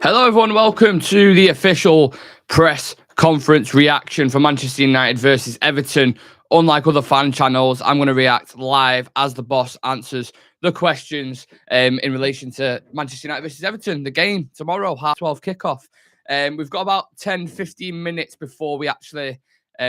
Hello, everyone. Welcome to the official press conference reaction for Manchester United versus Everton. Unlike other fan channels, I'm going to react live as the boss answers the questions in relation to Manchester United versus Everton, the game tomorrow, 12:30 kickoff. We've got about 10-15 minutes before we actually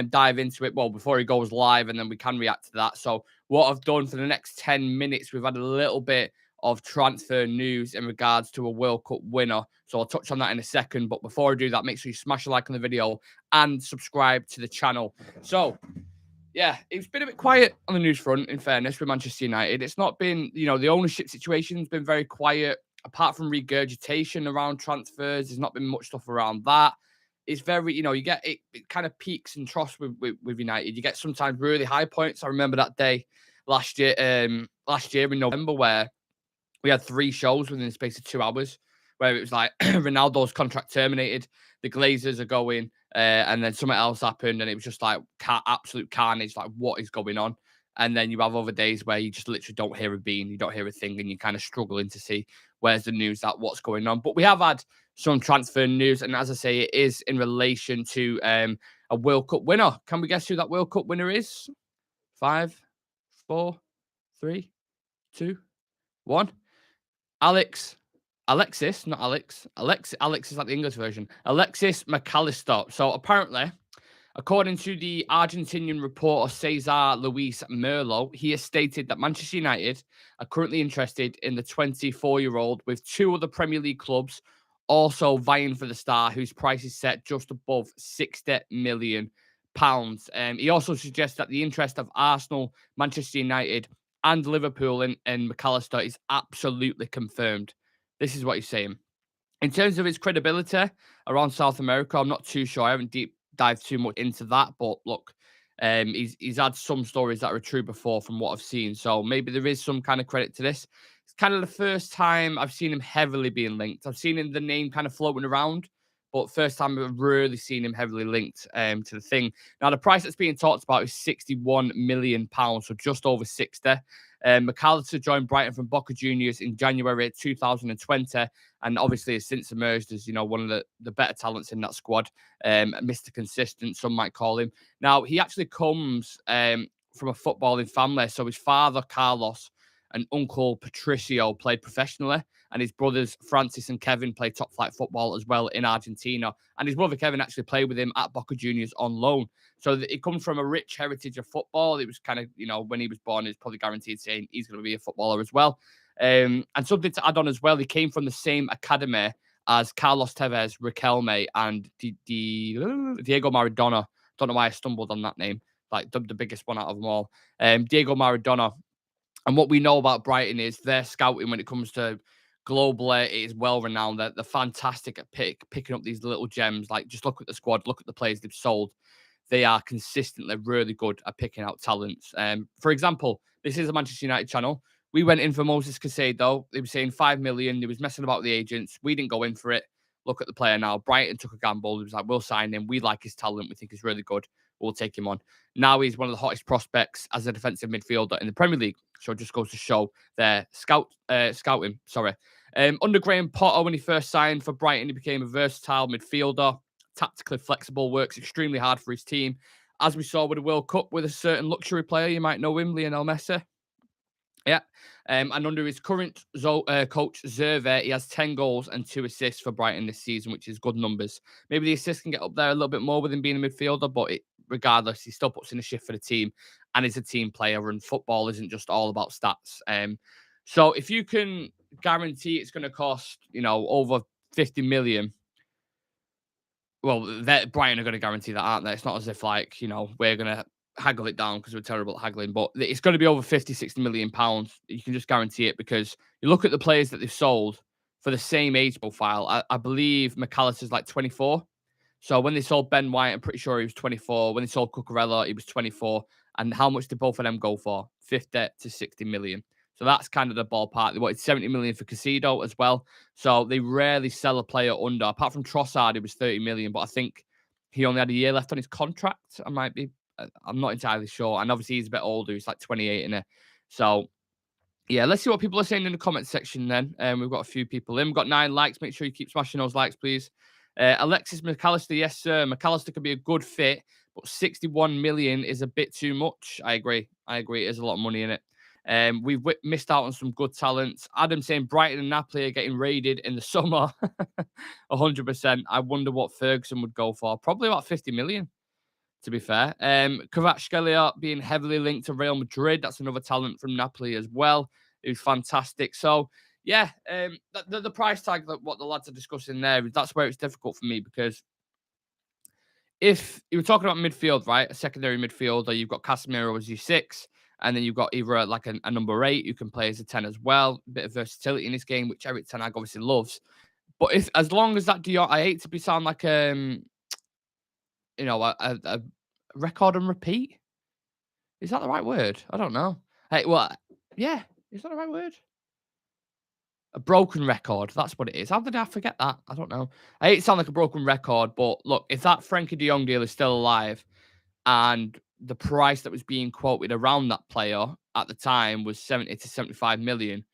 dive into it. Well, before he goes live, and then we can react to that. So what I've done for the next 10 minutes, we've had a little bit of transfer news in regards to a World Cup winner. So I'll touch on that in a second. But before I do that, make sure you smash a like on the video and subscribe to the channel. So, yeah, it's been a bit quiet on the news front, in fairness, with Manchester United. It's not been, the ownership situation's been very quiet. Apart from regurgitation around transfers, there's not been much stuff around that. It's very, you get it kind of peaks and troughs with United. You get sometimes really high points. I remember that day last year in November where we had 3 shows within the space of 2 hours where it was like Ronaldo's contract terminated, the Glazers are going, and then something else happened, and it was just like absolute carnage. Like, what is going on? And then you have other days where you just literally don't hear a bean, you don't hear a thing, and you're kind of struggling to see where's the news, that what's going on. But we have had some transfer news, and as I say, it is in relation to a World Cup winner. Can we guess who that World Cup winner is? 5, 4, 3, 2, 1. Alexis, not Alex. Alex is like the English version. Alexis McAllister. So apparently, according to the Argentinian reporter Cesar Luis Merlo, he has stated that Manchester United are currently interested in the 24-year-old with 2 other Premier League clubs also vying for the star, whose price is set just above £60 million. He also suggests that the interest of Arsenal, Manchester United, and Liverpool in McAllister is absolutely confirmed. This is what he's saying. In terms of his credibility around South America, I'm not too sure. I haven't deep dived too much into that, but look, he's had some stories that are true before from what I've seen. So maybe there is some kind of credit to this. It's kind of the first time I've seen him heavily being linked. I've seen the name kind of floating around, but first time I've really seen him heavily linked to the thing. Now, the price that's being talked about is £61 million, so just over 60. McAllister joined Brighton from Boca Juniors in January 2020, and obviously has since emerged as, one of the better talents in that squad. Mr. Consistent, some might call him. Now, he actually comes from a footballing family. So his father, Carlos, and uncle Patricio played professionally, and his brothers Francis and Kevin played top flight football as well in Argentina. And his brother Kevin actually played with him at Boca Juniors on loan. So it comes from a rich heritage of football. It was kind of, when he was born, it's probably guaranteed saying he's going to be a footballer as well. And something to add on as well, he came from the same academy as Carlos Tevez, Riquelme, and Diego Maradona. Don't know why I stumbled on that name, like the biggest one out of them all. Diego Maradona. And what we know about Brighton is their scouting when it comes to globally, it is well renowned. They're fantastic at picking up these little gems. Like, just look at the squad, look at the players they've sold. They are consistently really good at picking out talents. For example, this is a Manchester United channel. We went in for Moses Caicedo. They were saying 5 million. He was messing about with the agents. We didn't go in for it. Look at the player now. Brighton took a gamble. He was like, we'll sign him. We like his talent. We think he's really good. We'll take him on. Now he's one of the hottest prospects as a defensive midfielder in the Premier League. So it just goes to show their scouting. Under Graham Potter, when he first signed for Brighton, he became a versatile midfielder, tactically flexible, works extremely hard for his team. As we saw with the World Cup with a certain luxury player, you might know him, Lionel Messi. Yeah. And under his current coach, Zerve, he has 10 goals and 2 assists for Brighton this season, which is good numbers. Maybe the assists can get up there a little bit more with him being a midfielder, but regardless, he still puts in a shift for the team and is a team player, and football isn't just all about stats. So if you can guarantee it's going to cost, over 50 million, well, Brighton are going to guarantee that, aren't they? It's not as if, like, we're going to haggle it down because we're terrible at haggling, but it's going to be over 50-60 million pounds. You can just guarantee it because you look at the players that they've sold for the same age profile. I believe McAllister's like 24. So when they sold Ben White, I'm pretty sure he was 24. When they sold Cucurella, he was 24. And how much did both of them go for? 50-60 million. So that's kind of the ballpark. They wanted 70 million for Caicedo as well. So they rarely sell a player under. Apart from Trossard, it was 30 million, but I think he only had a year left on his contract. I'm not entirely sure. And obviously he's a bit older. He's like 28 in it. So Yeah, let's see what people are saying in the comment section then. We've got a few people in. We've got 9 likes. Make sure you keep smashing those likes, please. Alexis McAllister, yes, sir. McAllister could be a good fit, but 61 million is a bit too much. I agree. There's a lot of money in it. We've missed out on some good talents. Adam saying Brighton and Napoli are getting raided in the summer. 100%. I wonder what Ferguson would go for. Probably about 50 million, to be fair. Kvaratskhelia being heavily linked to Real Madrid. That's another talent from Napoli as well, who's fantastic. So, yeah, the price tag, that what the lads are discussing there, that's where it's difficult for me, because if you were talking about midfield, right, a secondary midfielder, you've got Casemiro as your 6, and then you've got either like a number 8 who can play as a 10 as well. A bit of versatility in this game, which Erik Ten Hag obviously loves. But if, as long as that Dion, I hate to be sound like a record and repeat. Is that the right word? I don't know. Hey, well, yeah, is that the right word? A broken record. That's what it is. How did I forget that? I don't know. I hate to sound like a broken record, but look, if that Frankie de Jong deal is still alive, and the price that was being quoted around that player at the time was 70 to 75 million,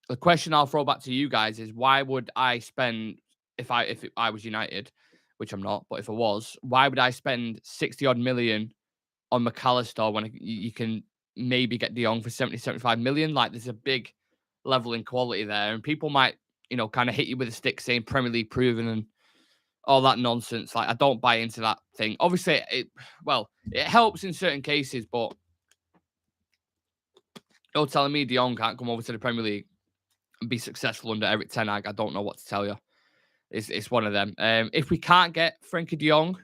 the question I'll throw back to you guys is, why would I spend, if I was United, which I'm not, but if I was, why would I spend 60 odd million on McAllister when you can maybe get De Jong for 70, 75 million? Like, there's a big level in quality there, and people might, kind of hit you with a stick saying Premier League proven and all that nonsense. Like, I don't buy into that thing. Obviously, it helps in certain cases, but you're telling me De Jong can't come over to the Premier League and be successful under Erik Ten Hag. I don't know what to tell you. It's one of them. If we can't get Frankie De Jong,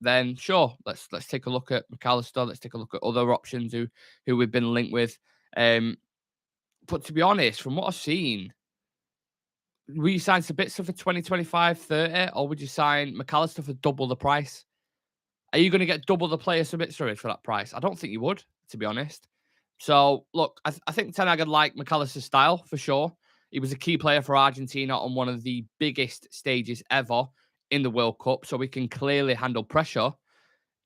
then sure, let's take a look at McAllister. Let's take a look at other options who we've been linked with. But to be honest, from what I've seen, will you sign Sabitzer for 20, 25, 30, or would you sign McAllister for double the price? Are you going to get double the player Sabitzer for that price? I don't think you would, to be honest. So, look, I think Ten Hag would like McAllister's style for sure. He was a key player for Argentina on one of the biggest stages ever in the World Cup, so he can clearly handle pressure.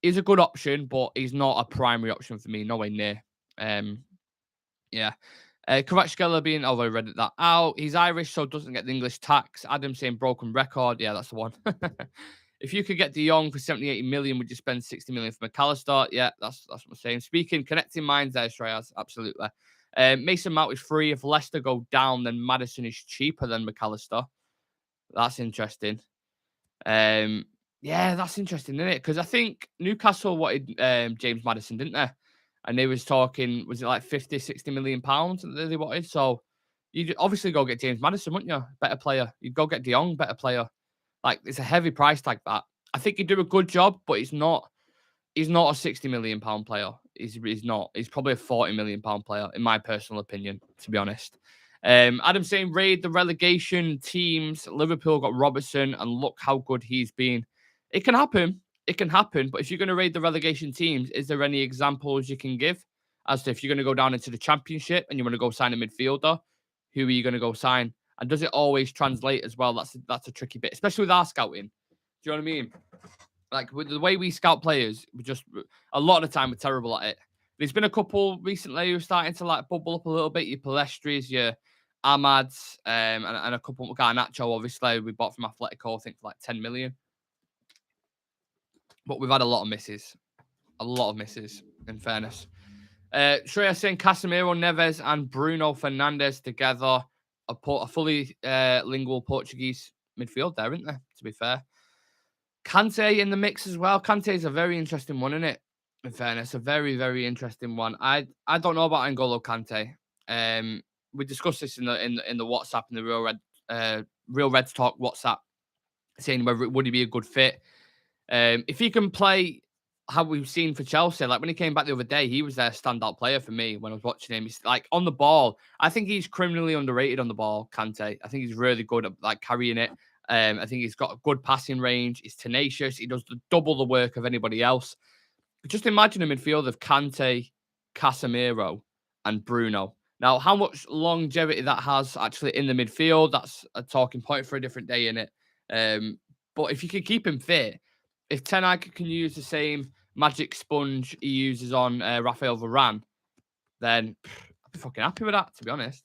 He's a good option, but he's not a primary option for me, nowhere near. Yeah. Kvaratskhelia being, although I read that out, he's Irish, so doesn't get the English tax. Adam saying broken record. Yeah, that's the one. If you could get De Jong for 70, 80 million, would you spend 60 million for McAllister? Yeah, that's what I'm saying. Speaking, connecting minds there, Shreyas. Absolutely. Mason Mount is free. If Leicester go down, then Maddison is cheaper than McAllister. That's interesting. Yeah, that's interesting, isn't it? Because I think Newcastle wanted James Maddison, didn't they? And they was talking, was it like 50, 60 million pounds that they wanted? So you'd obviously go get James Maddison, wouldn't you? Better player. You'd go get De Jong, better player. Like, it's a heavy price tag, that. I think he'd do a good job, but he's not a 60 million pound player. He's not. He's probably a 40 million pound player, in my personal opinion, to be honest. Adam saying raid the relegation teams. Liverpool got Robertson, and look how good he's been. It can happen. It can happen. But if you're going to raid the relegation teams, is there any examples you can give as to, if you're going to go down into the Championship and you want to go sign a midfielder, who are you going to go sign? And does it always translate as well? That's a tricky bit, especially with our scouting. Do you know what I mean? Like, with the way we scout players, we just, a lot of the time we're terrible at it. There's been a couple recently who are starting to like bubble up a little bit. Your Palestris, your Ahmads, and a couple. Garnacho, obviously, we bought from Atletico, I think, for like 10 million. But we've had a lot of misses. A lot of misses, in fairness. Shreya saying Casemiro, Neves, and Bruno Fernandes together. A fully lingual Portuguese midfield there, isn't there? To be fair. Kante in the mix as well. Kante is a very interesting one, isn't it? In fairness, a very, very interesting one. I don't know about N'Golo Kante. We discussed this in the WhatsApp, in the Real Reds Talk WhatsApp, saying whether would he be a good fit. If he can play how we've seen for Chelsea, like when he came back the other day, he was their standout player for me when I was watching him. He's like on the ball. I think he's criminally underrated on the ball, Kante. I think he's really good at like carrying it. I think he's got a good passing range. He's tenacious. He does double the work of anybody else. Just imagine a midfield of Kante, Casemiro, and Bruno. Now, how much longevity that has actually in the midfield, that's a talking point for a different day, innit? But if you could keep him fit, if Ten Hag can use the same magic sponge he uses on Rafael Varane, then be fucking happy with that, to be honest.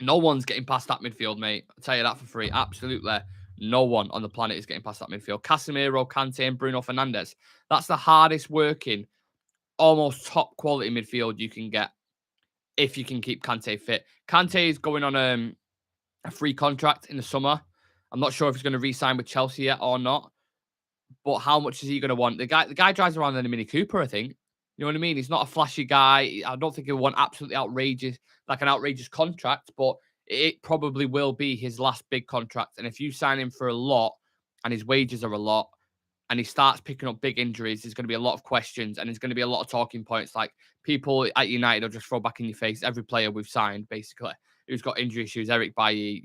No one's getting past that midfield, mate. I'll tell you that for free. Absolutely no one on the planet is getting past that midfield. Casemiro, Kante, and Bruno Fernandes. That's the hardest working, almost top quality midfield you can get if you can keep Kante fit. Kante is going on a free contract in the summer. I'm not sure if he's going to re-sign with Chelsea yet or not. But how much is he going to want? The guy drives around in a Mini Cooper, I think. You know what I mean? He's not a flashy guy. I don't think he'll want absolutely outrageous, like an outrageous contract, but it probably will be his last big contract. And if you sign him for a lot and his wages are a lot and he starts picking up big injuries, there's going to be a lot of questions and there's going to be a lot of talking points. Like people at United will just throw back in your face every player we've signed, basically, who's got injury issues. Eric Bailly,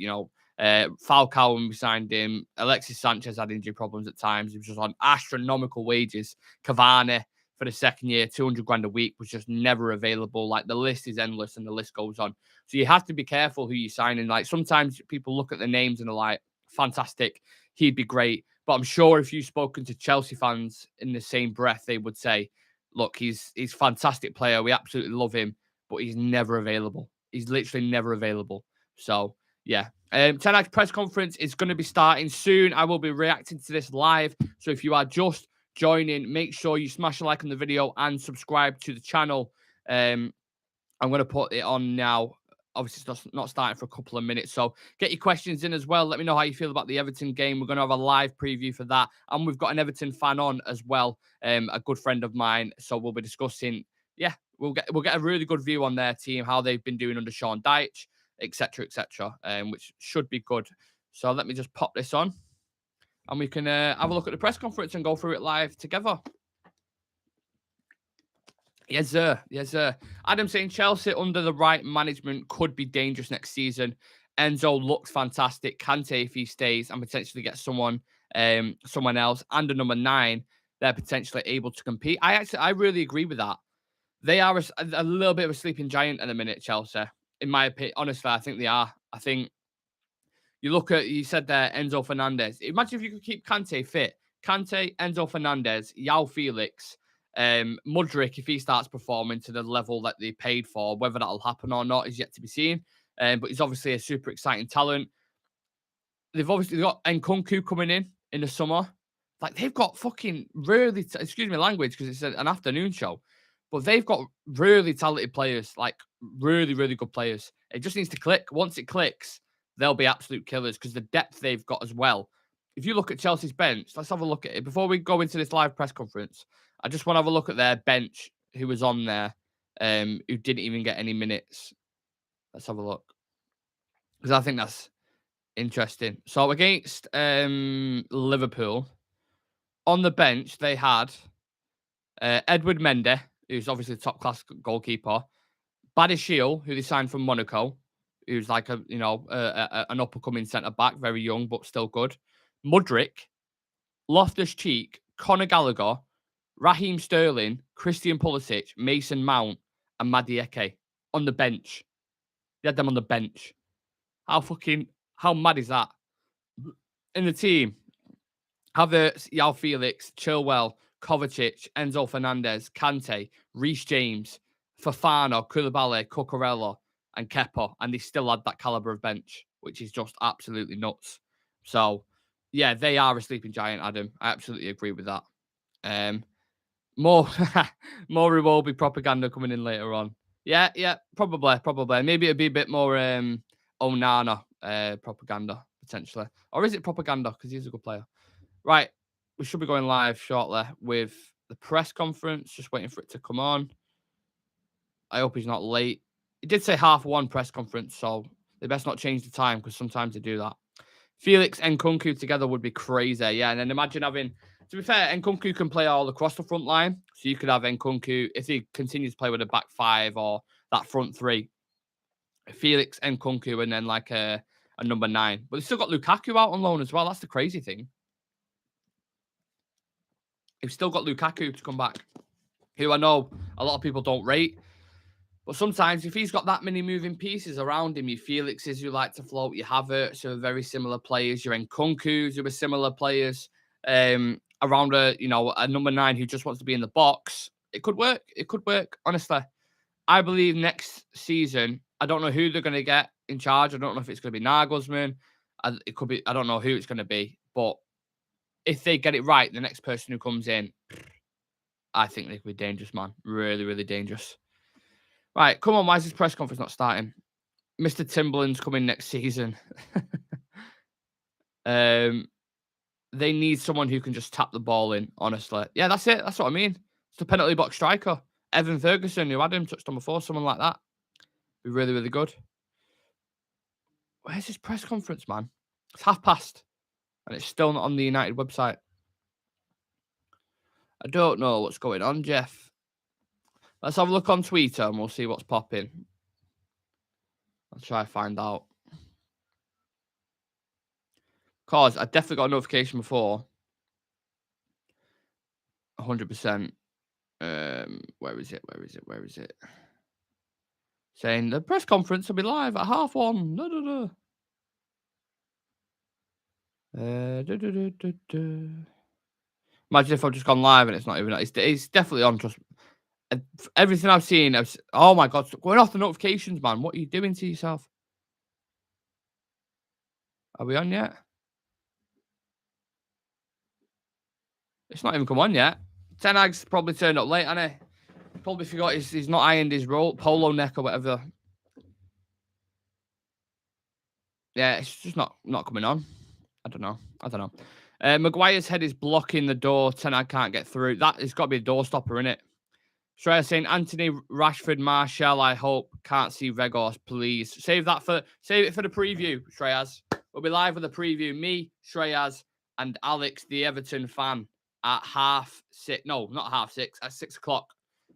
Falcao when we signed him. Alexis Sanchez had injury problems at times. He was just on astronomical wages. Cavani for the second year, 200 grand a week, was just never available. Like the list is endless and the list goes on. So you have to be careful who you sign in. Like sometimes people look at the names and are like, fantastic, he'd be great. But I'm sure if you've spoken to Chelsea fans in the same breath, they would say, look, he's a fantastic player. We absolutely love him, but he's never available. He's literally never available. So, yeah. Ten Hag's press conference is going to be starting soon. I will be reacting to this live. So if you are just joining, make sure you smash a like on the video and subscribe to the channel. I'm going to put it on now. Obviously, it's not starting for a couple of minutes. So get your questions in as well. Let me know how you feel about the Everton game. We're going to have a live preview for that. And we've got an Everton fan on as well, a good friend of mine. So we'll be discussing, we'll get a really good view on their team, how they've been doing under Sean Dyche, etc., which should be good. So let me just pop this on and we can have a look at the press conference and go through it live together. Yes, sir. Yes, sir. Adam saying Chelsea under the right management could be dangerous next season. Enzo looks fantastic. Kante, if he stays, and potentially get someone else, and a number 9, they're potentially able to compete. I really agree with that. They are a little bit of a sleeping giant at the minute, Chelsea. In my opinion, honestly, I think they are. I think you said there, Enzo Fernandez. Imagine if you could keep Kante fit. Kante, Enzo Fernandez, João Felix, Mudryk, if he starts performing to the level that they paid for, whether that'll happen or not is yet to be seen. But he's obviously a super exciting talent. They've obviously got Nkunku coming in the summer. Like they've got fucking really, excuse me language because it's an afternoon show, but they've got really talented players, like really, really good players. It just needs to click. Once it clicks, they'll be absolute killers because the depth they've got as well. If you look at Chelsea's bench, let's have a look at it. Before we go into this live press conference, I just want to have a look at their bench, who was on there, who didn't even get any minutes. Let's have a look. Because I think that's interesting. So against Liverpool, on the bench, they had Edward Mendy, who's obviously a top-class goalkeeper. Badiashile, who they signed from Monaco, who's like an up-and-coming centre-back, very young, but still good. Mudryk, Loftus-Cheek, Conor Gallagher, Raheem Sterling, Christian Pulisic, Mason Mount, and Madueke on the bench. They had them on the bench. How mad is that? In the team, Havertz, João Felix, Chilwell, Kovacic, Enzo Fernandez, Kante, Reece James, Fofana, Koulibaly, Cucurella, and Kepa, and they still had that caliber of bench, which is just absolutely nuts. So, yeah, they are a sleeping giant, Adam. I absolutely agree with that. More Iwobi propaganda coming in later on. Yeah, probably. Maybe it'd be a bit more Onana propaganda, potentially. Or is it propaganda? Because he's a good player. Right, we should be going live shortly with the press conference. Just waiting for it to come on. I hope he's not late. He did say 1:30 press conference, so they best not change the time because sometimes they do that. Felix and Nkunku together would be crazy, yeah. And then imagine having, to be fair, Nkunku can play all across the front line. So you could have Nkunku, if he continues to play with a back 5 or that front 3, Felix and Nkunku and then like a number 9. But they've still got Lukaku out on loan as well. That's the crazy thing. They've still got Lukaku to come back, who I know a lot of people don't rate. But sometimes if he's got that many moving pieces around him, your Felixes who like to float, your Havertz who are very similar players, your Nkunkus who are similar players, around a number 9 who just wants to be in the box, it could work. It could work, honestly. I believe next season, I don't know who they're going to get in charge. I don't know if it's going to be Nagelsmann. It could be, I don't know who it's going to be. But if they get it right, the next person who comes in, I think they could be dangerous, man. Really, really dangerous. Right, come on. Why is this press conference not starting? Mr. Timberland's coming next season. They need someone who can just tap the ball in, honestly. Yeah, that's it. That's what I mean. It's the penalty box striker. Evan Ferguson, who had him, touched on before, someone like that. Be really, really good. Where's this press conference, man? It's past, and it's still not on the United website. I don't know what's going on, Jeff. Let's have a look on Twitter and we'll see what's popping. I'll try to find out. Cause I definitely got a notification before. 100%. Where is it? Where is it? Where is it? Saying the press conference will be live at 1:30. Da, da, da. Imagine if I've just gone live and it's not even. It's definitely on. Trust. Everything I've seen. Oh my god! Going off the notifications, man. What are you doing to yourself? Are we on yet? It's not even come on yet. Ten Hag's probably turned up late, hasn't he? Probably forgot he's not ironed his polo neck or whatever. Yeah, it's just not coming on. I don't know. Maguire's head is blocking the door. Ten Hag can't get through. That has got to be a door stopper, innit? Shreya saying Anthony, Rashford, Martial. I hope can't see Vegas, please. Save it for the preview, Shreyas. We'll be live with a preview. Me, Shreyas, and Alex, the Everton fan, at 6:30. No, not 6:30. At 6:00. So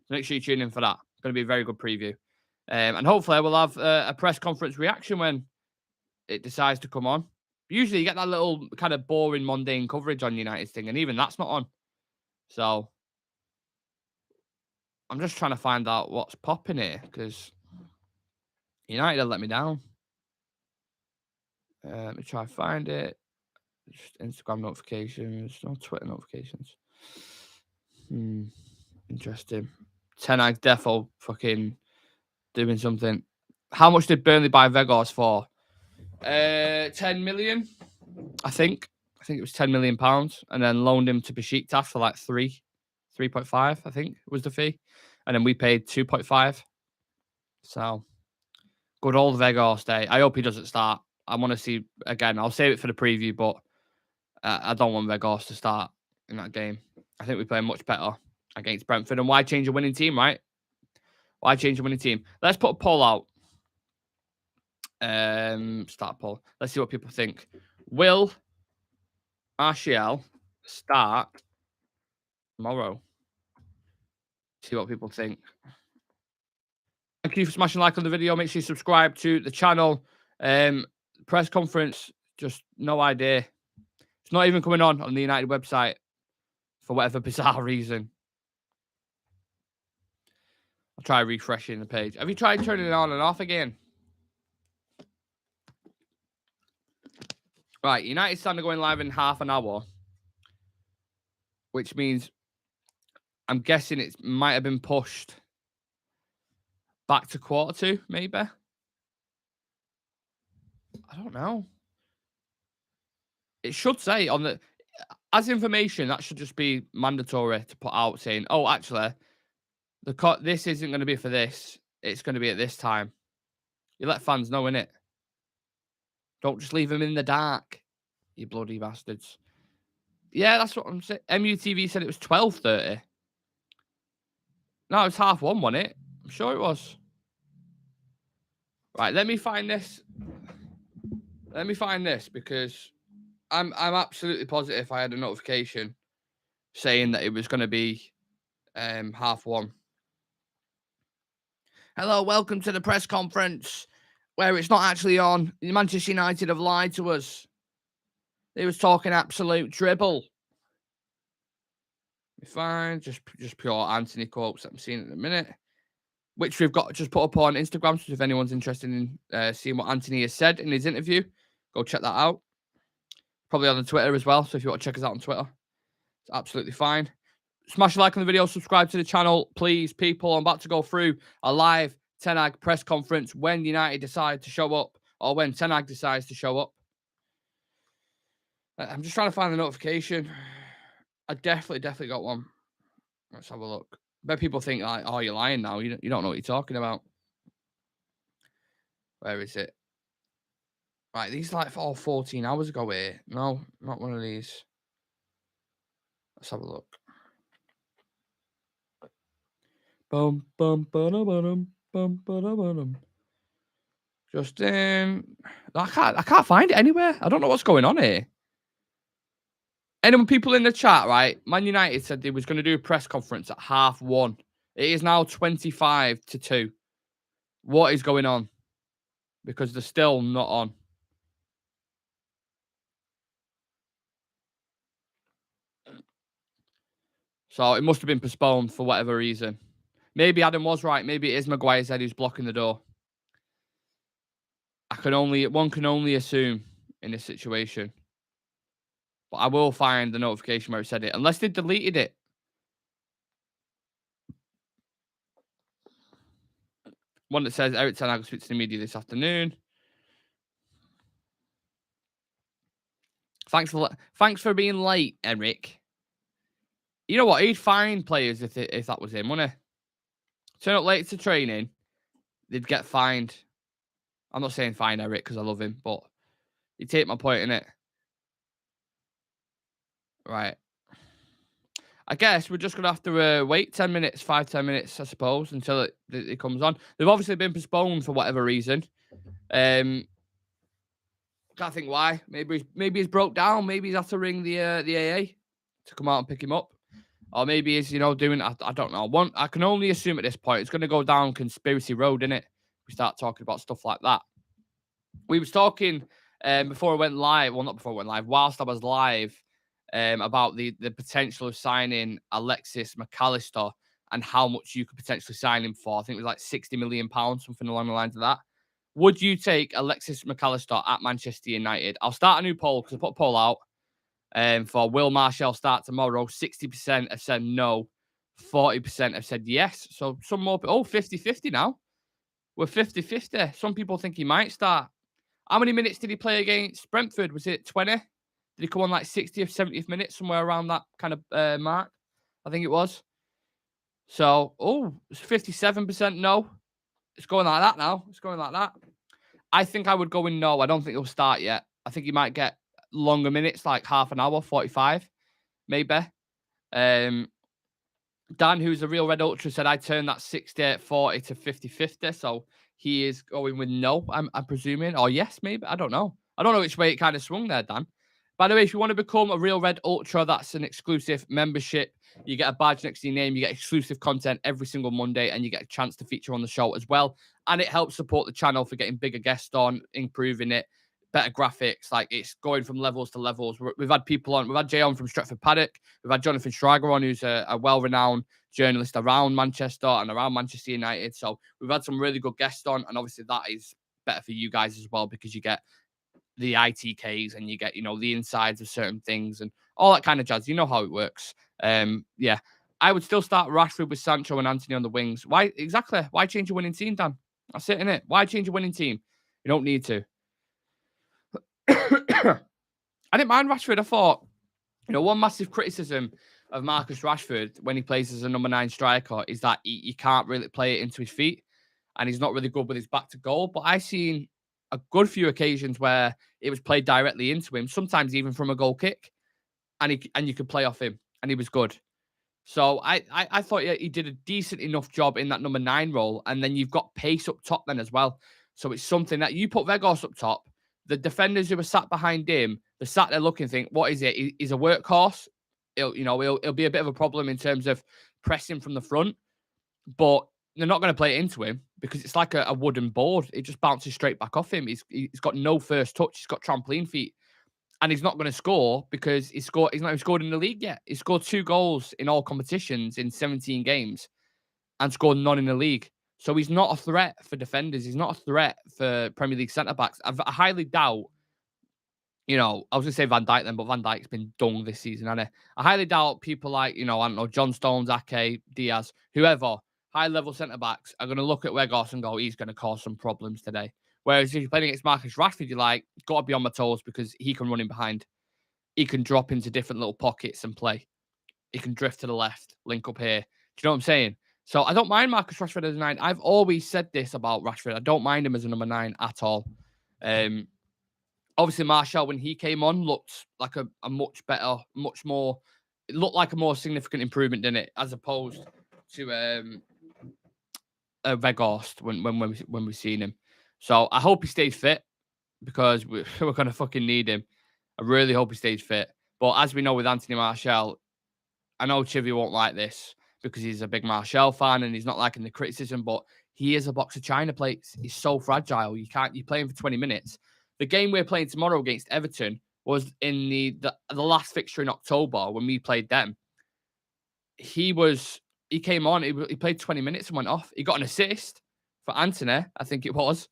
make sure you tune in for that. It's going to be a very good preview. And hopefully we'll have a press conference reaction when it decides to come on. Usually you get that little kind of boring, mundane coverage on United's thing, and even that's not on. So I'm just trying to find out what's popping here because United have let me down. Let me try and find it. Just Instagram notifications, no Twitter notifications. Interesting. Ten Hag defo fucking doing something. How much did Burnley buy Vegas for? 10 million, I think. I think it was 10 million pounds, and then loaned him to Besiktas for like 3.5, I think was the fee, and then we paid 2.5. So good old Vegas day. I hope he doesn't start. I want to see again. I'll save it for the preview, but I don't want Vegas to start in that game. I think we play much better against Brentford. And why change a winning team, right? Why change a winning team? Let's put a poll out. Start a poll. Let's see what people think. Will Martial start tomorrow? See what people think. Thank you for smashing like on the video. Make sure you subscribe to the channel. Press conference, just no idea. It's not even coming on the United website for whatever bizarre reason. I'll try refreshing the page. Have you tried turning it on and off again? Right, United stand are going live in half an hour, which means I'm guessing it might have been pushed back to 1:45, maybe. I don't know. It should say on the as information that should just be mandatory to put out saying, "Oh, actually, this isn't going to be for this. It's going to be at this time." You let fans know, innit? Don't just leave them in the dark, you bloody bastards. Yeah, that's what I'm saying. MUTV said it was 12:30. No, it was 1:30, wasn't it? I'm sure it was. Right, let me find this. Let me find this because I'm absolutely positive I had a notification saying that it was going to be 1:30. Hello, welcome to the press conference where it's not actually on. Manchester United have lied to us. They was talking absolute dribble. Fine, just pure Anthony quotes that I'm seeing in a minute, which we've got just put up on Instagram. So if anyone's interested in seeing what Anthony has said in his interview, go check that out. Probably on the Twitter as well. So if you want to check us out on Twitter, it's absolutely fine. Smash a like on the video, subscribe to the channel, please, people. I'm about to go through a live Ten Hag press conference when United decide to show up, or when Ten Hag decides to show up. I'm just trying to find the notification. I definitely got one. Let's have a look. I bet people think, like, oh, you're lying now. You don't know what you're talking about. Where is it? Right, these are like all 14 hours ago here. No, not one of these. Let's have a look. Bum, bum, ba-da-ba-dum, bum, ba-da-ba-dum. Justin. I can't find it anywhere. I don't know what's going on here. Anyone, people in the chat, right? Man United said they was going to do a press conference at 1:30. It is now 25 to 2. What is going on? Because they're still not on. So it must have been postponed for whatever reason. Maybe Adam was right. Maybe it is Maguire's head who's blocking the door. One can only assume in this situation. But I will find the notification where it said it. Unless they deleted it. One that says Erik Ten Hag will speak to the media this afternoon. Thanks for being late, Erik. You know what? He'd fine players if that was him, wouldn't he? Turn up late to training, they'd get fined. I'm not saying fine Erik because I love him, but you take my point, innit? Right. I guess we're just going to have to wait 10 minutes, 5-10 minutes, I suppose, until it comes on. They've obviously been postponed for whatever reason. Can't think why. Maybe he's broke down. Maybe he's had to ring the AA to come out and pick him up. Or maybe he's, doing, I don't know. I can only assume at this point it's going to go down conspiracy road, innit? We start talking about stuff like that. We was talking before I went live. Well, not before I went live. Whilst I was live, about the potential of signing Alexis McAllister and how much you could potentially sign him for. I think it was like £60 million, something along the lines of that. Would you take Alexis McAllister at Manchester United? I'll start a new poll because I put a poll out for will Martial start tomorrow. 60% have said no. 40% have said yes. So some more. 50-50 now. We're 50-50. Some people think he might start. How many minutes did he play against Brentford? Was it 20? Did he come on like 60th, 70th minute, somewhere around that kind of mark? I think it was. So, it's 57% no. It's going like that now. It's going like that. I think I would go in no. I don't think he'll start yet. I think he might get longer minutes, like half an hour, 45, maybe. Dan, who's a real Red Ultra, said I turned that 60-40 to 50-50. So he is going with no, I'm presuming. Or yes, maybe. I don't know. I don't know which way it kind of swung there, Dan. By the way, if you want to become a real Red Ultra, that's an exclusive membership. You get a badge next to your name. You get exclusive content every single Monday, and you get a chance to feature on the show as well. And it helps support the channel for getting bigger guests on, improving it, better graphics. Like, it's going from levels to levels. We've had people on. We've had Jay on from Stretford Paddock. We've had Jonathan Schrager on, who's a well-renowned journalist around Manchester and around Manchester United. So we've had some really good guests on, and obviously that is better for you guys as well because you get the ITKs and you get, the insides of certain things and all that kind of jazz. You know how it works. Yeah. I would still start Rashford with Sancho and Anthony on the wings. Why exactly? Why change your winning team, Dan? That's it, innit? Why change your winning team? You don't need to. I didn't mind Rashford. I thought, one massive criticism of Marcus Rashford when he plays as a number 9 striker is that he can't really play it into his feet and he's not really good with his back to goal. But I've seen a good few occasions where it was played directly into him, sometimes even from a goal kick, and you could play off him, and he was good. So I thought he did a decent enough job in that number 9 role, and then you've got pace up top then as well. So it's something that you put Vegas up top, the defenders who were sat behind him, they're sat there looking, think, what is it? He's a workhorse. It'll be a bit of a problem in terms of pressing from the front, but they're not going to play it into him because it's like a wooden board. It just bounces straight back off him. He's got no first touch. He's got trampoline feet. And he's not going to score because he's not even scored in the league yet. He's scored 2 goals in all competitions in 17 games and scored none in the league. So he's not a threat for defenders. He's not a threat for Premier League centre-backs. I highly doubt I was going to say Van Dijk then, but Van Dijk's been dung this season, hasn't he? I highly doubt people like, I don't know, John Stones, Ake, Diaz, whoever, high-level centre-backs are going to look at Weghorst and go, he's going to cause some problems today. Whereas if you're playing against Marcus Rashford, you're like, got to be on my toes because he can run in behind. He can drop into different little pockets and play. He can drift to the left, link up here. Do you know what I'm saying? So I don't mind Marcus Rashford as a 9. I've always said this about Rashford. I don't mind him as a number 9 at all. Obviously, Martial, when he came on, looked like a much better, much more... It looked like a more significant improvement, didn't it? As opposed to Weghorst when we've seen him. So I hope he stays fit because we're going to fucking need him. I really hope he stays fit. But as we know with Anthony Martial, I know Chivy won't like this because he's a big Martial fan and he's not liking the criticism, but he is a box of China plates. He's so fragile. You play him for 20 minutes. The game we're playing tomorrow against Everton was in the last fixture in October when we played them. He came on, he played 20 minutes and went off. He got an assist for Anthony, I think it was,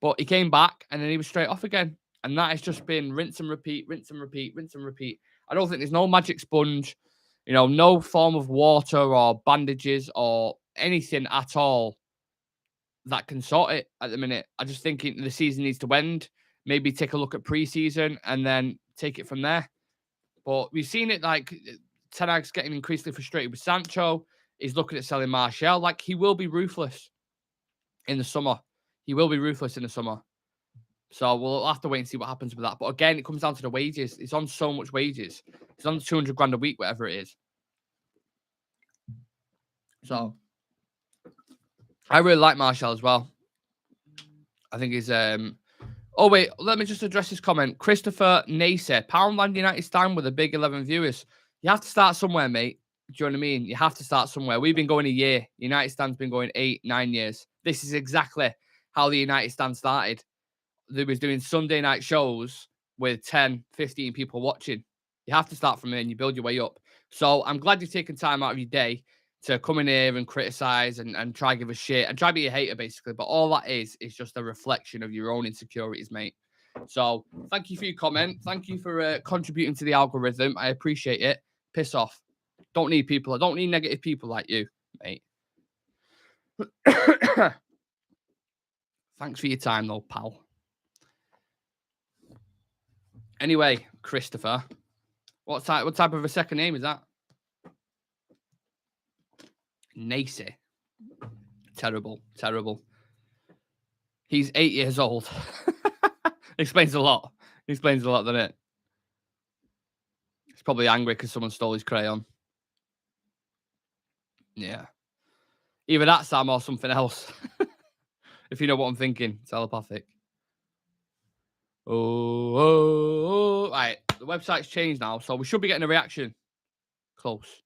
but he came back and then he was straight off again. And that has just been rinse and repeat, rinse and repeat, rinse and repeat. I don't think there's no magic sponge, no form of water or bandages or anything at all that can sort it at the minute. I just think the season needs to end. Maybe take a look at pre-season and then take it from there. But we've seen it like Ten Hag's getting increasingly frustrated with Sancho. He's looking at selling Martial. Like, he will be ruthless in the summer. He will be ruthless in the summer. So we'll have to wait and see what happens with that. But again, it comes down to the wages. He's on so much wages. He's on 200 grand a week, whatever it is. So I really like Martial as well. I think he's... Oh, wait, let me just address this comment. Christopher Nace, Poundland United stand with a big 11 viewers. You have to start somewhere, mate. Do you know what I mean? You have to start somewhere. We've been going a year. United stand's been going 8, 9 years. This is exactly how the United stand started. They was doing Sunday night shows with 10, 15 people watching. You have to start from there and you build your way up. So I'm glad you've taken time out of your day to come in here and criticize and try give a shit and try to be a hater, basically. But all that is just a reflection of your own insecurities, mate. So thank you for your comment. Thank you for contributing to the algorithm. I appreciate it. Piss off. Don't need people. I don't need negative people like you, mate. Thanks for your time, though, pal. Anyway, Christopher, what type of a second name is that? Nace. Terrible. He's 8 years old. Explains a lot. Doesn't it? He's probably angry because someone stole his crayon. Yeah. Either that, Sam, or something else. If you know what I'm thinking. Telepathic. Oh. Right. The website's changed now, so we should be getting a reaction. Close.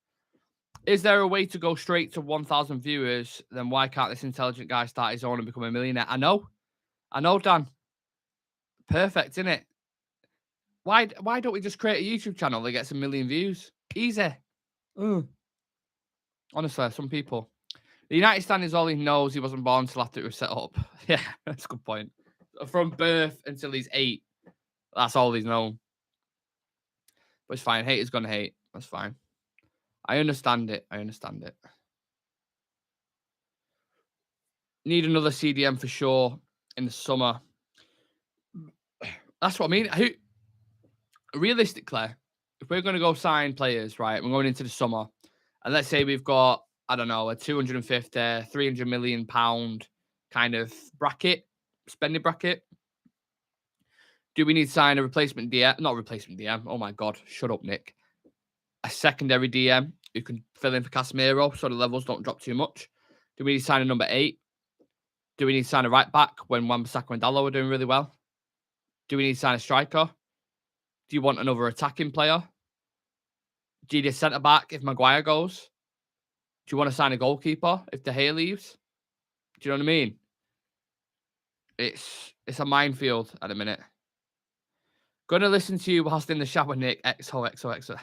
Is there a way to go straight to 1,000 viewers? Then why can't this intelligent guy start his own and become a millionaire? I know, Dan. Perfect, isn't it? Why don't we just create a YouTube channel that gets 1 million views? Easy. Honestly, some people. The United stand is all he knows. He wasn't born until after it was set up. Yeah, that's a good point. From birth until he's 8, that's all he's known. But it's fine. Haters gonna hate. That's fine. I understand it. Need another CDM for sure in the summer. That's what I mean. Realistically, if we're going to go sign players, right, we're going into the summer, and let's say we've got, I don't know, a 250, 300 million pound kind of spending bracket. Do we need to sign a replacement DM? Not replacement DM. Oh my God. Shut up, Nick. A secondary DM who can fill in for Casemiro so the levels don't drop too much. Do we need to sign a number 8? Do we need to sign a right back when Wan-Bissaka and Dalot are doing really well? Do we need to sign a striker? Do you want another attacking player? Do you need a centre back if Maguire goes? Do you want to sign a goalkeeper if De Gea leaves? Do you know what I mean? It's a minefield at the minute. Gonna listen to you whilst in the shower, Nick. XO.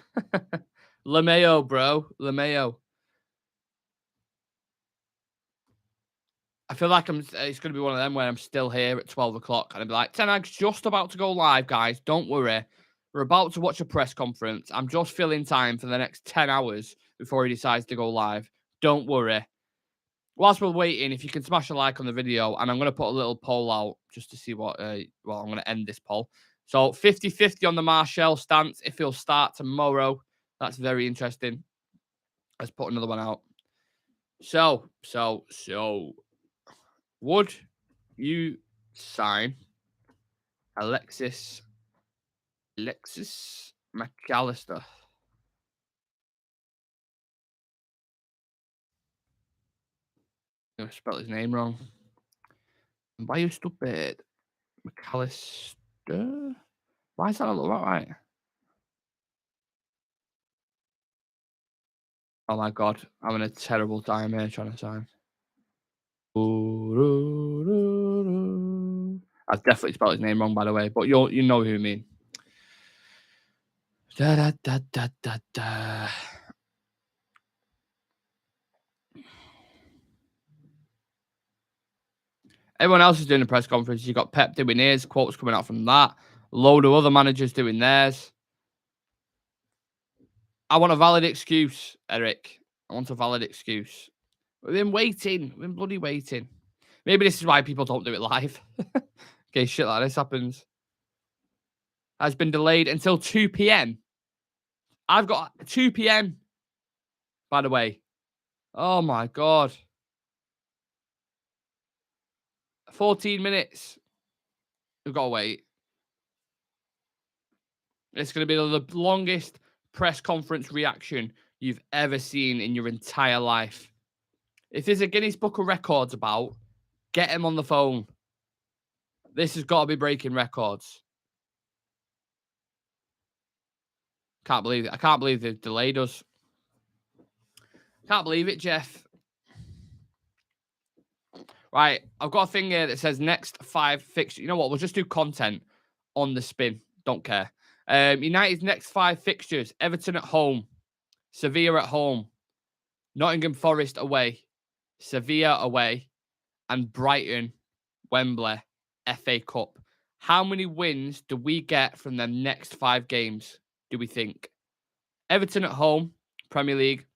LeMayo, bro. LeMayo. I feel like it's going to be one of them where I'm still here at 12 o'clock and I'll be like, Ten Hag's just about to go live, guys. Don't worry. We're about to watch a press conference. I'm just filling time for the next 10 hours before he decides to go live. Don't worry. Whilst we're waiting, if you can smash a like on the video, and I'm going to put a little poll out just to see what, well, I'm going to end this poll. So 50-50 on the Martial stance, if he'll start tomorrow. That's very interesting. Let's put another one out. So, would you sign Alexis McAllister? I'm going to spell his name wrong. Why are you stupid? McAllister? Why is that not look right? Oh my god, I'm in a terrible time here trying to sign. I've definitely spelled his name wrong, by the way, but you know who I mean. Everyone else is doing a press conference. You got Pep doing his, quotes coming out from that. Load of other managers doing theirs. I want a valid excuse, Eric. I want a valid excuse. We've been waiting. We've been bloody waiting. Maybe this is why people don't do it live. Okay, shit like this happens. Has been delayed until 2 p.m. I've got 2 p.m. by the way. Oh my god. 14 minutes. We've got to wait. It's going to be the longest press conference reaction you've ever seen in your entire life. If there's a Guinness Book of Records about, get him on the phone. This has got to be breaking records. Can't believe it. I can't believe they've delayed us. Can't believe it, Jeff. Right, I've got a thing here that says next 5 fixtures. You know what? We'll just do content on the spin. Don't care. United's next 5 fixtures. Everton at home. Sevilla at home. Nottingham Forest away. Sevilla away. And Brighton, Wembley, FA Cup. How many wins do we get from the next 5 games, do we think? Everton at home, Premier League.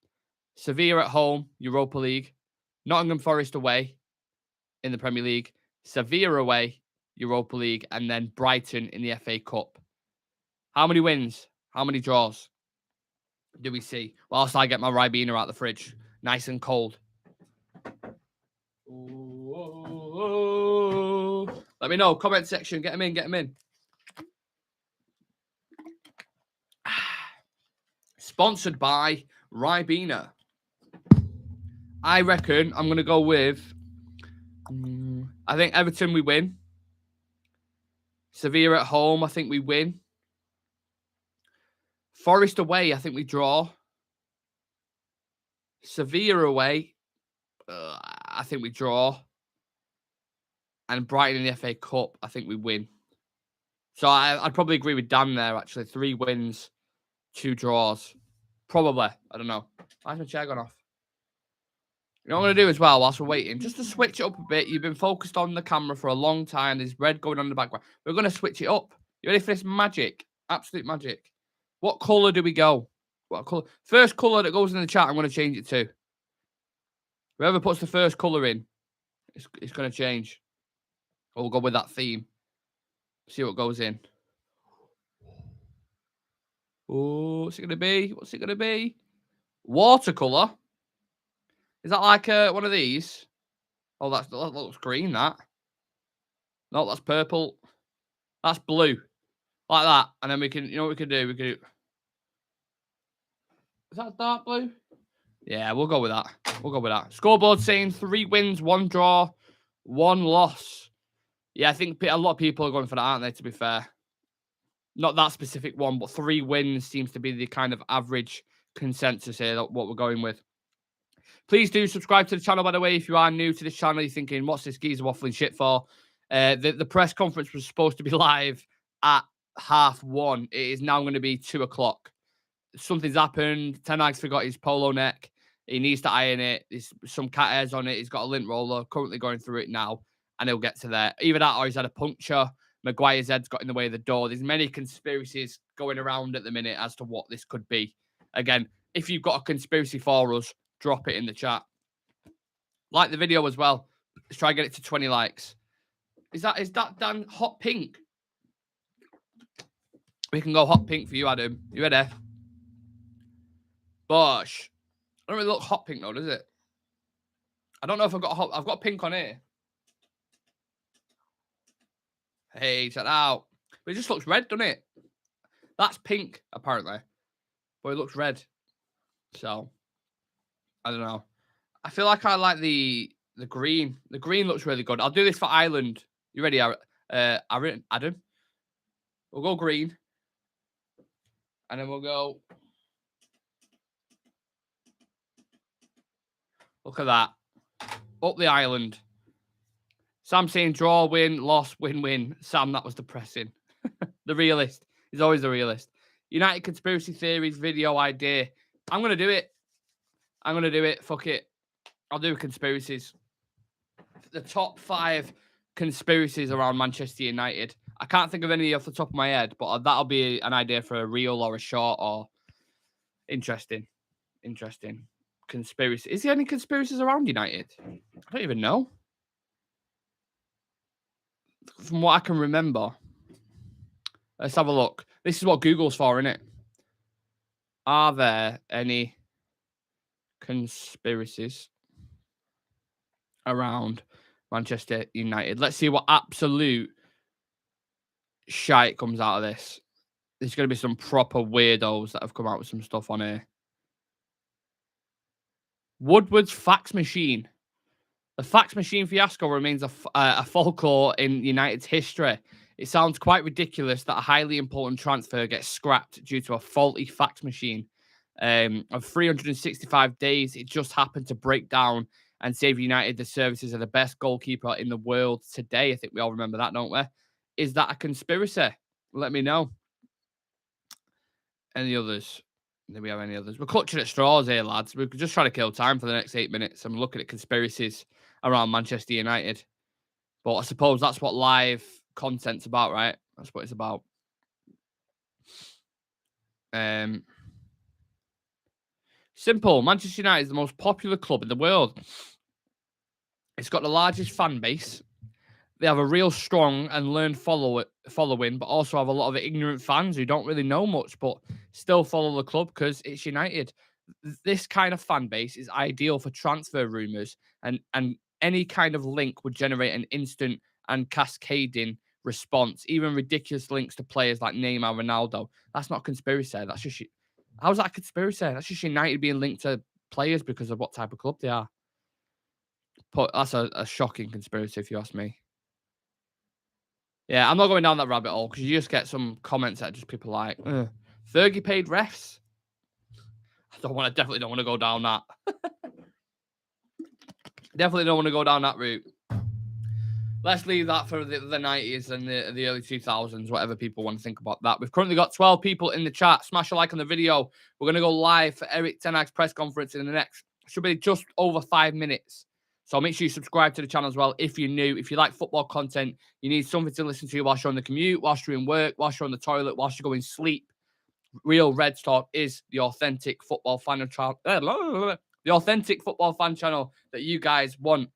Sevilla at home, Europa League. Nottingham Forest away in the Premier League. Sevilla away, Europa League. And then Brighton in the FA Cup. How many wins? How many draws do we see? Whilst I get my Ribena out the fridge. Nice and cold. Ooh. Let me know. Comment section. Get them in. Get them in. Sponsored by Ribena. I reckon I'm going to go with... I think Everton we win. Sevilla at home, I think we win. Forest away, I think we draw. Sevilla away, I think we draw. And Brighton in the FA Cup, I think we win. So I'd probably agree with Dan there, actually. 3 wins, 2 draws. Probably. I don't know. Why has my chair gone off? You know what I'm going to do as well whilst we're waiting? Just to switch it up a bit. You've been focused on the camera for a long time. There's red going on in the background. We're going to switch it up. You ready for this magic? Absolute magic. What colour do we go? What colour? First colour that goes in the chat, I'm going to change it to. Whoever puts the first colour in, it's going to change. Or we'll go with that theme. See what goes in. Oh, what's it going to be? What's it going to be? Watercolour. Is that like one of these? Oh, that looks green, that. No, that's purple. That's blue. Like that. And then we can, you know what we can do? We can do... Is that dark blue? Yeah, we'll go with that. We'll go with that. Scoreboard saying 3 wins, 1 draw, 1 loss. Yeah, I think a lot of people are going for that, aren't they, to be fair? Not that specific one, but 3 wins seems to be the kind of average consensus here, what we're going with. Please do subscribe to the channel, by the way, if you are new to this channel. You're thinking, what's this geezer waffling shit for? The press conference was supposed to be live at 1:30. It is now going to be 2 o'clock. Something's happened. Ten Hag's forgot his polo neck. He needs to iron it. There's some cat hairs on it. He's got a lint roller, currently going through it now, and he'll get to there. Either that or he's had a puncture. Maguire's head's got in the way of the door. There's many conspiracies going around at the minute as to what this could be. Again, if you've got a conspiracy for us, drop it in the chat. Like the video as well. Let's try and get it to 20 likes. Is that Dan hot pink? We can go hot pink for you, Adam. You ready? Bosh. I don't really look hot pink though, does it? I don't know if I've got pink on here. Hey, check that out. But it just looks red, doesn't it? That's pink, apparently. But it looks red. So, I don't know. I feel like I like the green. The green looks really good. I'll do this for Ireland. You ready, Adam? We'll go green. And then we'll go... Look at that. Up the island. Sam saying draw, win, loss, win, win. Sam, that was depressing. The realist. He's always the realist. United conspiracy theories video idea. I'm going to do it. I'm going to do it. Fuck it. I'll do conspiracies. The top 5 conspiracies around Manchester United. I can't think of any off the top of my head, but that'll be an idea for a reel or a short or interesting. Interesting. Conspiracy. Is there any conspiracies around United? I don't even know. From what I can remember. Let's have a look. This is what Google's for, isn't it? Are there any conspiracies around Manchester United? Let's see what absolute shite comes out of this. There's going to be some proper weirdos that have come out with some stuff on here. Woodward's fax machine. The fax machine fiasco remains a folklore in United's history. It sounds quite ridiculous that a highly important transfer gets scrapped due to a faulty fax machine. Of 365 days, it just happened to break down and save United the services of the best goalkeeper in the world today. I think we all remember that, don't we? Is that a conspiracy? Let me know. Any others? Do we have any others? We're clutching at straws here, lads. We're just trying to kill time for the next 8 minutes. I'm looking at conspiracies around Manchester United. But I suppose that's what live content's about, right? That's what it's about. Simple. Manchester United is the most popular club in the world. It's got the largest fan base. They have a real strong and learned following, but also have a lot of ignorant fans who don't really know much, but still follow the club because it's United. This kind of fan base is ideal for transfer rumours, and any kind of link would generate an instant and cascading response, even ridiculous links to players like Neymar, Ronaldo. That's not conspiracy. That's just... How's that a conspiracy? That's just United being linked to players because of what type of club they are. But that's a shocking conspiracy, if you ask me. Yeah, I'm not going down that rabbit hole because you just get some comments that just people like, Fergie paid refs. Definitely don't want to go down that. Definitely don't want to go down that route. Let's leave that for the 90s and the early 2000s, whatever people want to think about that. We've currently got 12 people in the chat. Smash a like on the video. We're going to go live for Erik Ten Hag's press conference in the next, should be just over 5 minutes. So make sure you subscribe to the channel as well if you're new. If you like football content, you need something to listen to whilst you're on the commute, whilst you're in work, whilst you're on the toilet, whilst you're going to sleep. Real Reds Talk is the authentic football fan channel. The authentic football fan channel that you guys want.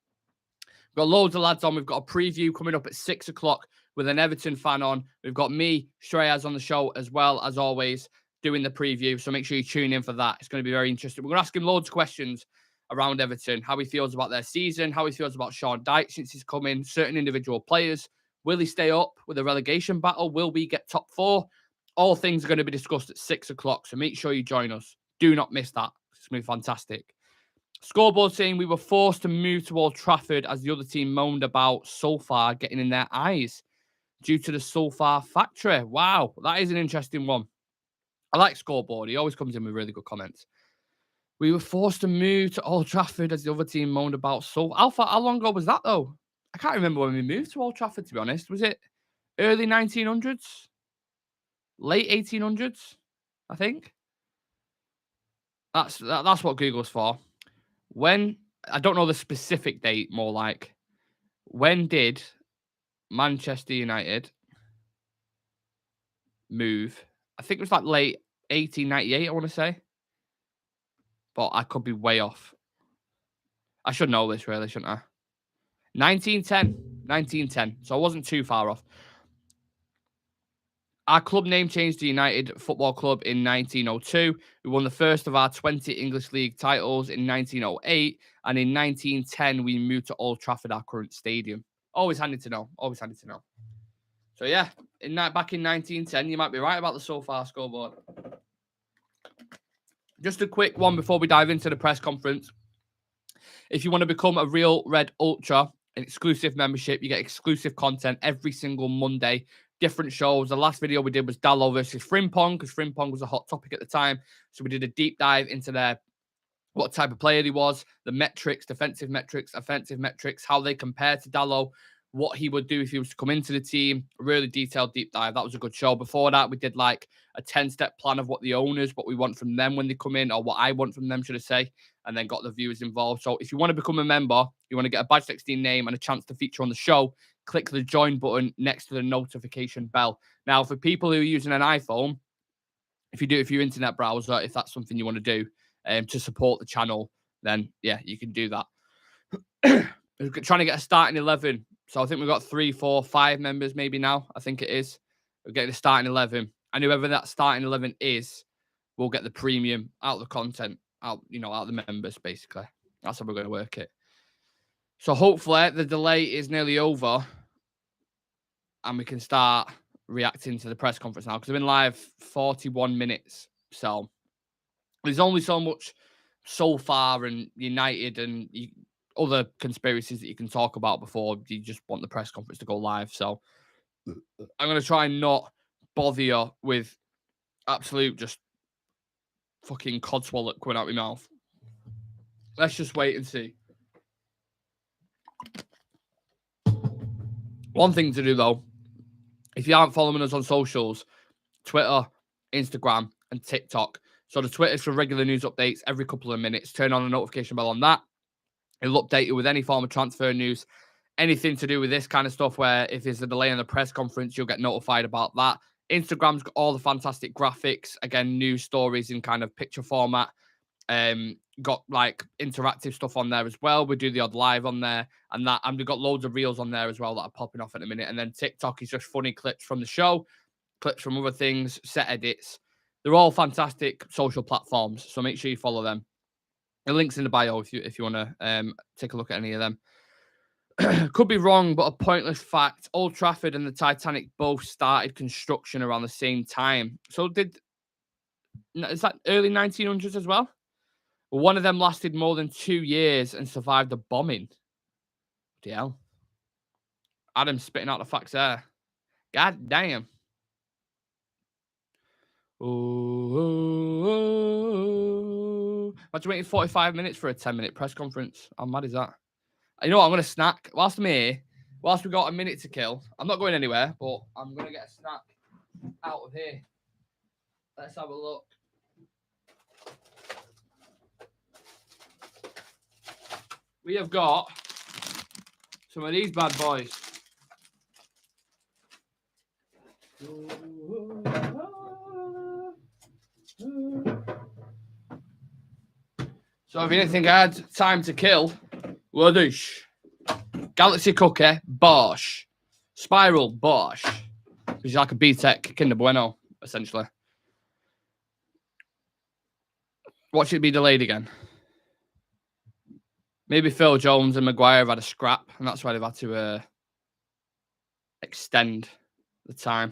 We've got loads of lads on. We've got a preview coming up at 6 o'clock with an Everton fan on. We've got me, Shreyas, on the show as well, as always, doing the preview. So make sure you tune in for that. It's going to be very interesting. We're going to ask him loads of questions around Everton, how he feels about their season, how he feels about Sean Dyche since he's come in, certain individual players. Will he stay up with a relegation battle? Will we get top 4? All things are going to be discussed at 6 o'clock, so make sure you join us. Do not miss that. It's going to be fantastic. Scoreboard saying we were forced to move to Old Trafford as the other team moaned about sulfur getting in their eyes due to the sulfur factory. Wow, that is an interesting one. I like Scoreboard. He always comes in with really good comments. We were forced to move to Old Trafford as the other team moaned about sulfur. How long ago was that, though? I can't remember when we moved to Old Trafford, to be honest. Was it early 1900s? Late 1800s, I think. That's what Google's for. When, I don't know the specific date, more like, when did Manchester United move? I think it was like late 1898, I want to say. But I could be way off. I should know this, really, shouldn't I? 1910. 1910. So I wasn't too far off. Our club name changed to United Football Club in 1902. We won the first of our 20 English League titles in 1908. And in 1910, we moved to Old Trafford, our current stadium. Always handy to know. Always handy to know. So, yeah, back in 1910, you might be right about the SoFar scoreboard. Just a quick one before we dive into the press conference. If you want to become a Real Red Ultra, an exclusive membership, you get exclusive content every single Monday, different shows. The last video we did was Dalot versus Frimpong, because Frimpong was a hot topic at the time. So we did a deep dive into what type of player he was, the metrics, defensive metrics, offensive metrics, how they compare to Dalot, what he would do if he was to come into the team. A really detailed deep dive. That was a good show. Before that, we did like a 10-step plan of what the owners, what we want from them when they come in, or what I want from them, should I say, and then got the viewers involved. So if you want to become a member, you want to get a Badge 16 name and a chance to feature on the show, click the join button next to the notification bell. Now, for people who are using an iPhone, if you're internet browser, if that's something you want to do to support the channel, then yeah, you can do that. We're trying to get a starting 11. So I think we've got 3, 4, 5 members maybe now. I think it is. We're getting a starting 11. And whoever that starting 11 is, will get the premium out of the content, out of the members, basically. That's how we're going to work it. So hopefully the delay is nearly over and we can start reacting to the press conference now, because I've been live 41 minutes. So there's only so much so far and United and other conspiracies that you can talk about before you just want the press conference to go live. So I'm going to try and not bother you with absolute just fucking codswallop coming out of my mouth. Let's just wait and see. One thing to do, though, if you aren't following us on socials, Twitter, Instagram, and TikTok. So the Twitter's for regular news updates every couple of minutes. Turn on the notification bell on that. It'll update you with any form of transfer news, anything to do with this kind of stuff, where if there's a delay in the press conference, you'll get notified about that. Instagram's got all the fantastic graphics, again, news stories in kind of picture format. Got like interactive stuff on there as well. We do the odd live on there and we've got loads of reels on there as well that are popping off in a minute. And then TikTok is just funny clips from the show, clips from other things, set edits. They're all fantastic social platforms, so make sure you follow them. The link's in the bio if you want to take a look at any of them. Could be wrong, but a pointless fact: Old Trafford and the Titanic both started construction around the same time. So is that early 1900s as well? One of them lasted more than 2 years and survived the bombing. Bloody hell. Adam's spitting out the facts there. God damn. Oh. Imagine waiting 45 minutes for a 10-minute press conference. How mad is that? You know what? I'm going to snack. Whilst I'm here, whilst we've got a minute to kill, I'm not going anywhere, but I'm going to get a snack out of here. Let's have a look. We have got some of these bad boys. So if you didn't think I had time to kill, Ladoosh. Galaxy Cookie, Bosch. Spiral, Bosch. Which is like a B-Tech Kinder Bueno, essentially. Watch it be delayed again. Maybe Phil Jones and Maguire have had a scrap, and that's why they've had to extend the time.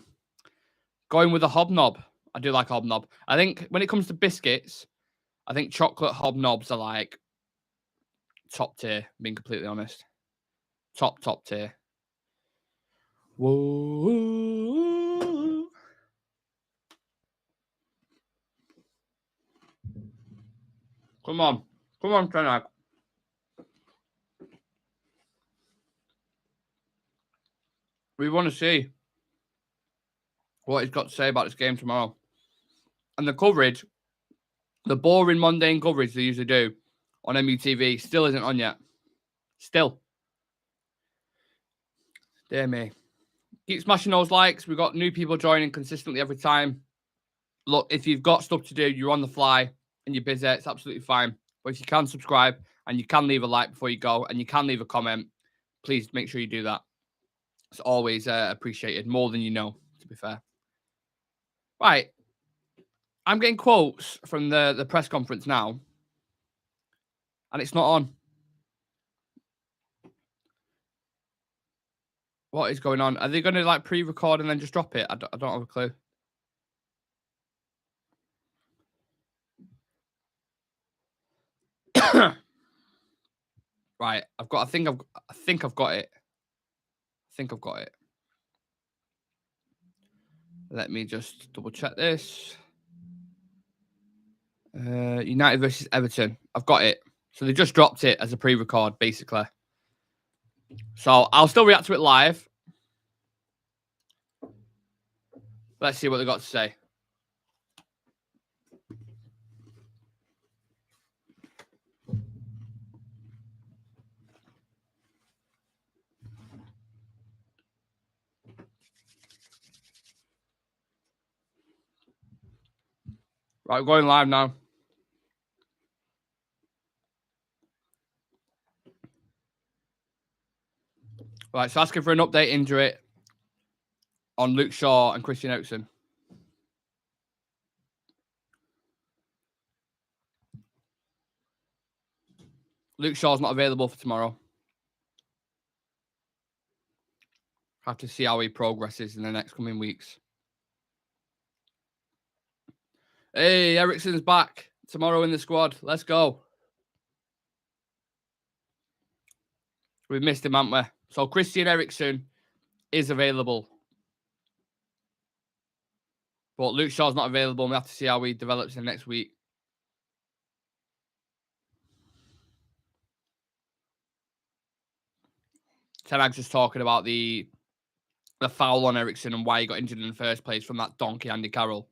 Going with a hobnob. I do like hobnob. I think when it comes to biscuits, I think chocolate hobnobs are like top tier, being completely honest. Top tier. Whoa. Come on, Ten Hag. We want to see what he's got to say about this game tomorrow. And the coverage, the boring, mundane coverage they usually do, on MUTV. Still isn't on yet. Still. Dear me. Keep smashing those likes. We've got new people joining consistently every time. Look, if you've got stuff to do, you're on the fly and you're busy, it's absolutely fine. But if you can subscribe and you can leave a like before you go and you can leave a comment, please make sure you do that. It's always appreciated, more than you know, to be fair. Right. I'm getting quotes from the press conference now, and it's not on. What is going on? Are they going to like pre-record and then just drop it? I don't have a clue. Right, I think I've got it. Let me just double check this. United versus Everton. I've got it. So they just dropped it as a pre-record, basically. So I'll still react to it live. Let's see what they got to say. Right, we're going live now. Right, so asking for an update injury on Luke Shaw and Christian Eriksen. Luke Shaw's not available for tomorrow. Have to see how he progresses in the next coming weeks. Hey, Eriksen's back tomorrow in the squad. Let's go. We've missed him, haven't we? So Christian Eriksen is available. But Luke Shaw's not available, and we have to see how he develops in the next week. Ten Hag's just talking about the foul on Eriksen and why he got injured in the first place from that donkey Andy Carroll.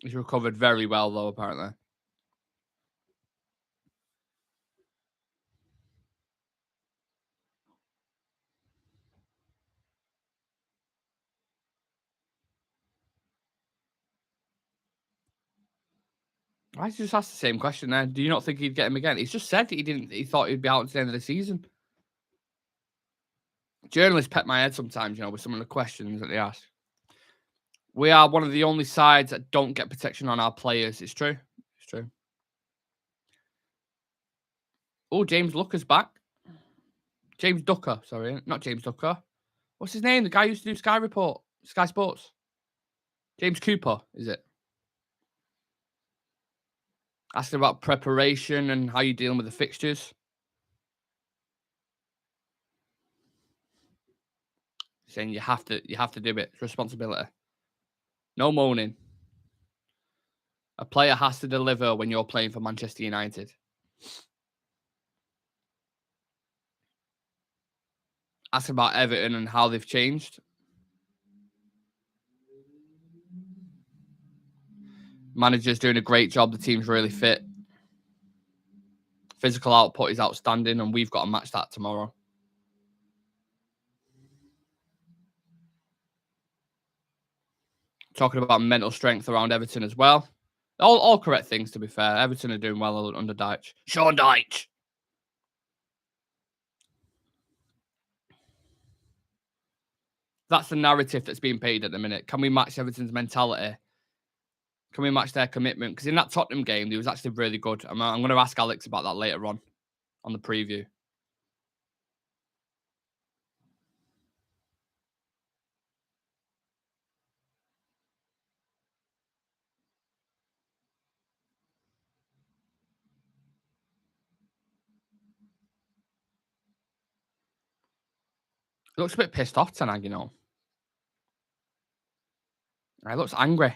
He's recovered very well, though, apparently. Why did you just ask the same question then? Do you not think he'd get him again? He's just said he thought he'd be out at the end of the season. Journalists pet my head sometimes, with some of the questions that they ask. We are one of the only sides that don't get protection on our players. It's true. It's true. Oh, James Lucker's back. James Ducker, sorry. Not James Ducker. What's his name? The guy who used to do Sky Sports. James Cooper, is it? Asking about preparation and how you're dealing with the fixtures. Saying you have to do it. It's responsibility. No moaning. A player has to deliver when you're playing for Manchester United. Asking about Everton and how they've changed. Manager's doing a great job. The team's really fit. Physical output is outstanding, and we've got to match that tomorrow. Talking about mental strength around Everton as well. All correct things, to be fair. Everton are doing well under Dyche. Sean Dyche. That's the narrative that's being paid at the minute. Can we match Everton's mentality? Can we match their commitment? Because in that Tottenham game, he was actually really good. I'm going to ask Alex about that later on the preview. He looks a bit pissed off, Ten Hag, He looks angry.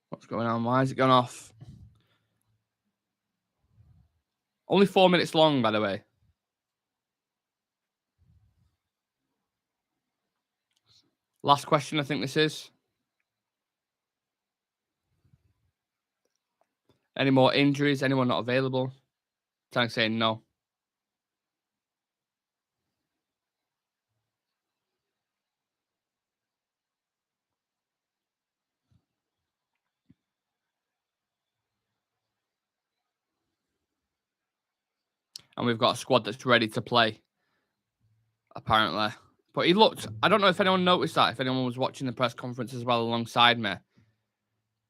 What's going on? Why is it going off? Only 4 minutes long, by the way. Last question, I think this is. Any more injuries? Anyone not available? Tank saying no. And we've got a squad that's ready to play, apparently. But he looked, I don't know if anyone noticed that, if anyone was watching the press conference as well alongside me,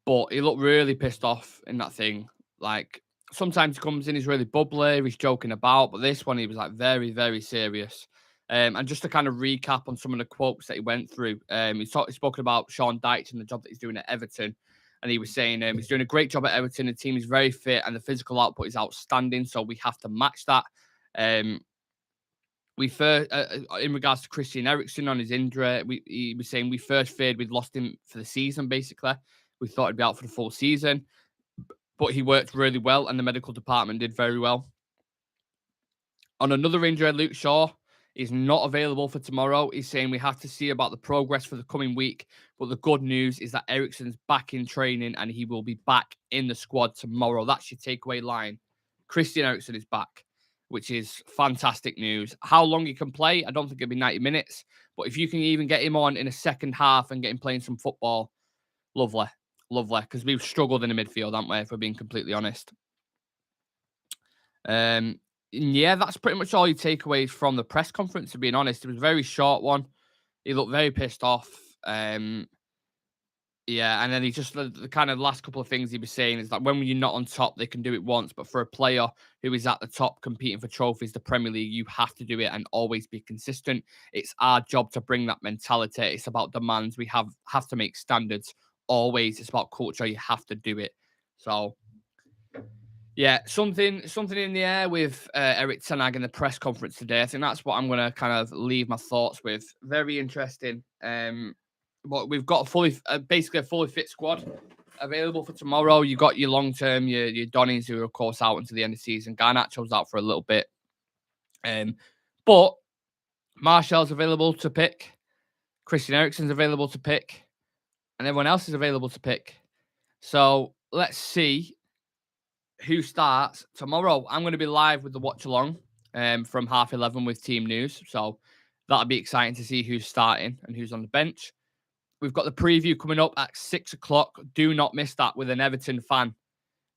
but he looked really pissed off in that thing. Like, sometimes he comes in, he's really bubbly, he's joking about, but this one he was like very, very serious. And just to kind of recap on some of the quotes that he went through, he's spoken about Sean Dyche and the job that he's doing at Everton. And he was saying he's doing a great job at Everton. The team is very fit and the physical output is outstanding. So we have to match that. Um, we first, in regards to Christian Eriksen on his injury, he was saying we first feared we'd lost him for the season, basically. We thought he'd be out for the full season, but he worked really well and the medical department did very well. On another injury, Luke Shaw is not available for tomorrow. He's saying we have to see about the progress for the coming week. But the good news is that Eriksen's back in training and he will be back in the squad tomorrow. That's your takeaway line. Christian Eriksen is back, which is fantastic news. How long he can play, I don't think it'll be 90 minutes. But if you can even get him on in a second half and get him playing some football, lovely. Lovely. Because we've struggled in the midfield, haven't we, if we're being completely honest. Yeah, that's pretty much all your takeaways from the press conference, to being honest. It was a very short one. He looked very pissed off. Yeah, and then he just, the kind of last couple of things he was saying is that when you're not on top, they can do it once. But for a player who is at the top competing for trophies, the Premier League, you have to do it and always be consistent. It's our job to bring that mentality. It's about demands. We have to make standards always. It's about culture. You have to do it. So, yeah, something in the air with Erik Ten Hag in the press conference today. I think that's what I'm going to kind of leave my thoughts with. Very interesting. But we've got basically a fully fit squad available for tomorrow. You got your long term, your Donnies, who are of course out until the end of the season. Garnacho's out for a little bit. But Martial's available to pick. Christian Eriksen's available to pick, and everyone else is available to pick. So let's see who starts tomorrow. I'm going to be live with the watch along from 11:30 with team news. So that'll be exciting to see who's starting and who's on the bench. We've got the preview coming up at 6 o'clock. Do not miss that with an Everton fan.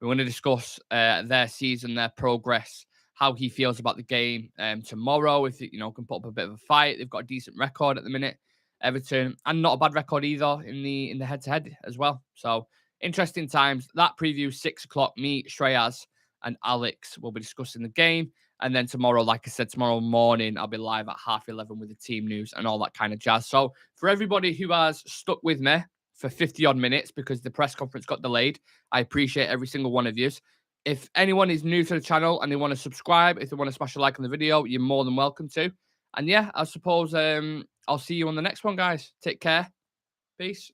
We're going to discuss their season, their progress, how he feels about the game tomorrow. If it, can put up a bit of a fight, they've got a decent record at the minute, Everton, and not a bad record either in the head-to-head as well. So interesting times. That preview 6 o'clock. Me, Shreyas, and Alex will be discussing the game. And then tomorrow, like I said, tomorrow morning, I'll be live at 11:30 with the team news and all that kind of jazz. So for everybody who has stuck with me for 50 odd minutes because the press conference got delayed, I appreciate every single one of you. If anyone is new to the channel and they want to subscribe, if they want to smash a like on the video, you're more than welcome to. And yeah, I suppose I'll see you on the next one, guys. Take care. Peace.